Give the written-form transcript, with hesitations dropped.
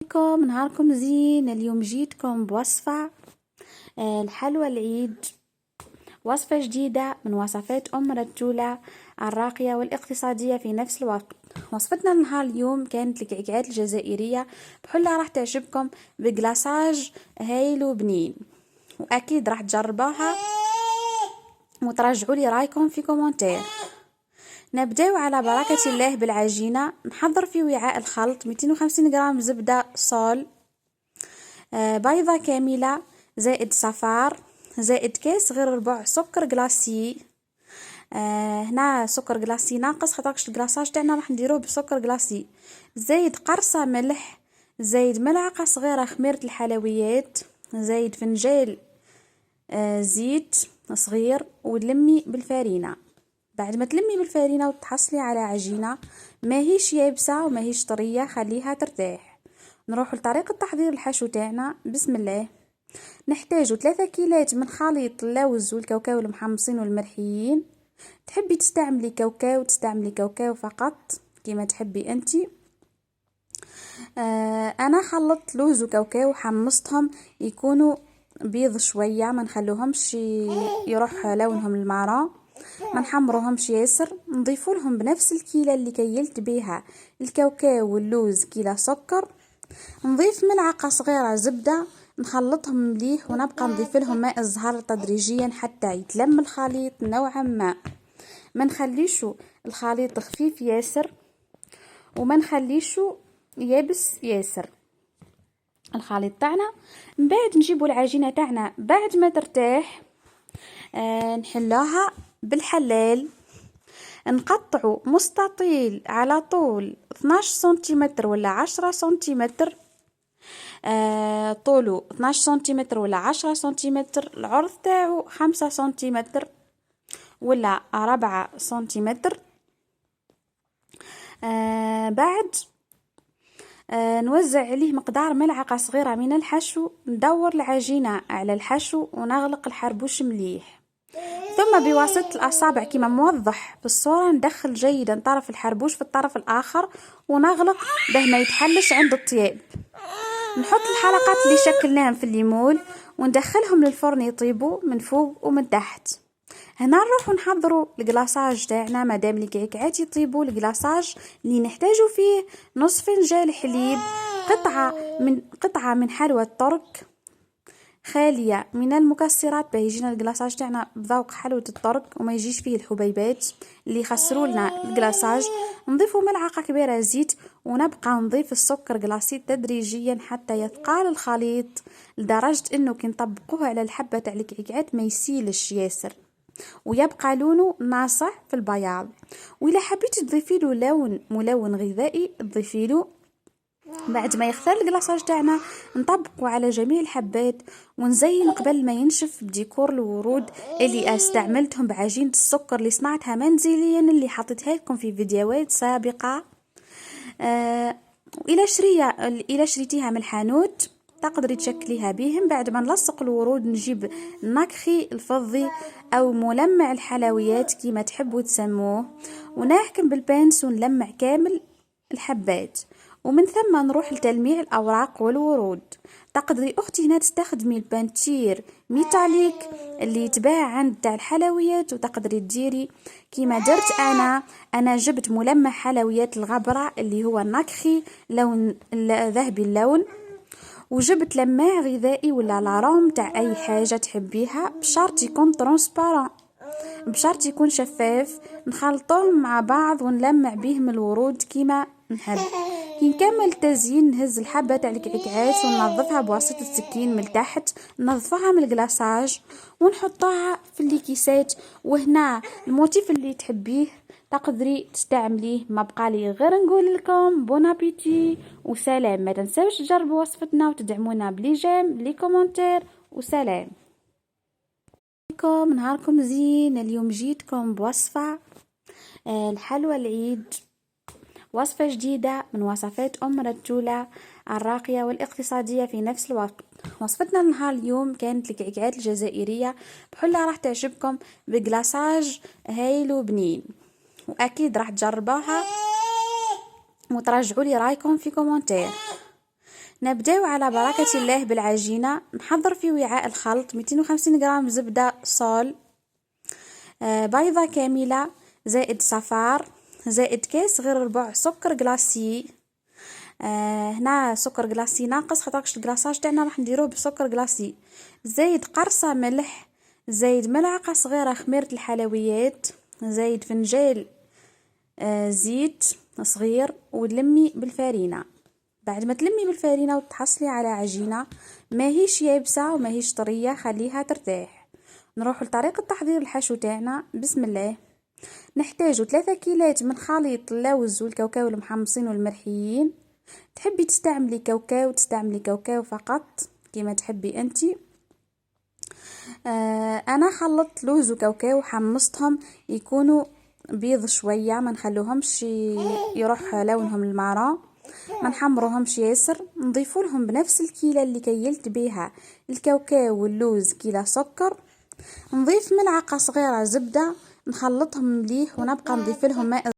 عليكم، نهاركم زين. اليوم جيتكم بوصفة الحلوى العيد، وصفة جديدة من وصفات أم رجولة الراقية والاقتصادية في نفس الوقت. وصفتنا لنهار اليوم كانت الكعكات الجزائرية بحلة راح تعجبكم بجلاساج هايل وبنين، وأكيد راح تجربوها وترجعوا لي رايكم في كومنتير. نبدأ على بركة الله بالعجينة. نحضر في وعاء الخلط 250 جرام زبدة صول، بيضة كاملة، زائد صفار، زائد كاس غير ربع سكر جلاسي. هنا سكر جلاسي ناقص خاطرش الجلاساج تاعنا راح نديروه بسكر جلاسي. زايد قرصة ملح، زايد ملعقة صغيرة خميرة الحلويات، زايد فنجال زيت صغير، ولمي بالفارينة. بعد ما تلمي بالفارينة وتحصلي على عجينة ماهيش يابسة وماهيش طرية، خليها ترتاح. نروح لطريقة تحضير الحشو تاعنا. بسم الله. نحتاجو 3 كيلات من خليط اللوز والكاوكاو المحمصين والمرحيين. تحبي تستعملي كاوكاو تستعملي كاوكاو فقط كما تحبي انتي. انا خلطت لوز وكاوكاو حمصتهم يكونوا بيض شويه، ما نخلوهمش يروح لونهم المارون، ما نحمروهمش ياسر. نضيفوا لهم بنفس الكيله اللي كيلت بيها الكاوكاو واللوز كيلة سكر. نضيف ملعقه صغيره زبده، نخلطهم مليح، ونبقى نضيف لهم ماء الزهر تدريجيا حتى يتلم الخليط نوعا ما نخليشو الخليط خفيف ياسر وما نخليشو يابس ياسر الخليط تاعنا. من بعد نجيبوا العجينه تاعنا بعد ما ترتاح، نحلوها بالحلال، نقطعوا مستطيل على طول 12 سنتيمتر ولا 10 سنتيمتر، طوله 12 سنتيمتر ولا 10 سنتيمتر، العرض تاعو 5 سنتيمتر ولا 4 سنتيمتر. بعد نوزع عليه مقدار ملعقة صغيرة من الحشو، ندور العجينة على الحشو ونغلق الحربوش مليح، ثم بواسطة الأصابع كما موضح في الصورة ندخل جيدا طرف الحربوش في الطرف الآخر ونغلق به ما يتحلش عند الطياب. نحط الحلقات اللي شكلناهم في الليمون وندخلهم للفرن يطيبوا من فوق ومن تحت. هنا نروح نحضروا الجلاساج تاعنا. مادام الكعكات يطيبوا، الجلاساج اللي نحتاجوا فيه نصف فنجان حليب، قطعة من حلوى الترك خالية من المكسرات باه يجينا الجلاساج تاعنا بذوق حلوة الترك وما يجيش فيه الحبيبات اللي يخسروا لنا الجلاساج. نضيفوا ملعقة كبيرة زيت، ونبقى نضيف السكر جلاسي تدريجيا حتى يثقل الخليط لدرجة انه كي نطبقوه على الحبة تاع الكعكات ما يسيلش ياسر ويبقى لونه ناصع في البياض. وإلا حبيتي تضيفي له لون ملون غذائي تضيفي له. بعد ما يختار الجلاصاج تاعنا نطبقه على جميع الحبات ونزين قبل ما ينشف بديكور الورود اللي استعملتهم بعجينة السكر اللي صنعتها منزليا اللي حطيتها لكم في فيديوهات سابقة. إلى شريتيها من الحانوت تقدري تشكليها بهم. بعد ما نلصق الورود نجيب نكخي الفضي او ملمع الحلويات كما تحبوا تسموه، ونحكم بالبانس ونلمع كامل الحبات، ومن ثم نروح لتلميع الأوراق والورود. تقدري أختي هنا تستخدمي البانتير ميتاليك اللي يتباع عند تاع الحلويات، وتقدري تديري كيما درت أنا جبت ملمع حلويات الغبرة اللي هو نكخي لون ذهبي اللون، وجبت لماع غذائي ولا لاروم تاع أي حاجة تحبيها بشرط يكون ترانسبارون، بشرط يكون شفاف. نخلطهم مع بعض ونلمع بهم الورود كيما نحب. كي نكمل التزيين نهز الحبة تاع الكعكات وننظفها بواسطة السكين من تحت، ننظفها من الجلاساج ونحطها في الكيسات. وهنا الموتيف اللي تحبيه تقدري تستعمليه. ما بقالي غير نقول لكم بون ابيتي وسلام. ما تنسوش تجربوا وصفتنا وتدعمونا بلي جيم بلي كومنتير وسلام. عليكم، نهاركم زين. اليوم جيتكم بوصفة الحلوى العيد، وصفة جديدة من وصفات أم رجولة الراقية والاقتصادية في نفس الوقت. وصفتنا لنهار اليوم كانت الكعكات الجزائرية بحلة راح تعجبكم بجلاساج هايل وبنين، وأكيد راح تجربوها وترجعوا لي رايكم في كومنتير. نبدأ على بركة الله بالعجينة. نحضر في وعاء الخلط 250 غرام زبدة صول، بيضة كاملة، زائد صفار، زائد كاس غير ربع سكر جلاسي. هنا سكر جلاسي ناقص خاطرش الكلاصاج تاعنا راح نديروه بسكر جلاسي. زايد قرصة ملح، زايد ملعقة صغيرة خميرة الحلويات، زايد فنجان زيت صغير، ولمي بالفارينة. بعد ما تلمي بالفارينة وتحصلي على عجينة ماهيش يابسة وماهيش طرية، خليها ترتاح. نروح لطريقة تحضير الحشو تاعنا. بسم الله. نحتاج 3 كيلات من خليط اللوز والكاوكاو المحمصين والمرحيين. تحبي تستعملي كاوكاو تستعملي كاوكاو فقط كما تحبي انت. انا خلطت لوز وكاوكاو حمصتهم يكونوا بيض شويه، ما نخلوهمش يروح لونهم المارون، ما نحمروهمش ياسر. نضيف لهم بنفس الكيله اللي كيلت بها الكاوكاو واللوز كيلة سكر. نضيف ملعقه صغيره زبده، نخلطهم مليح ونبقى نضيف لهم ماء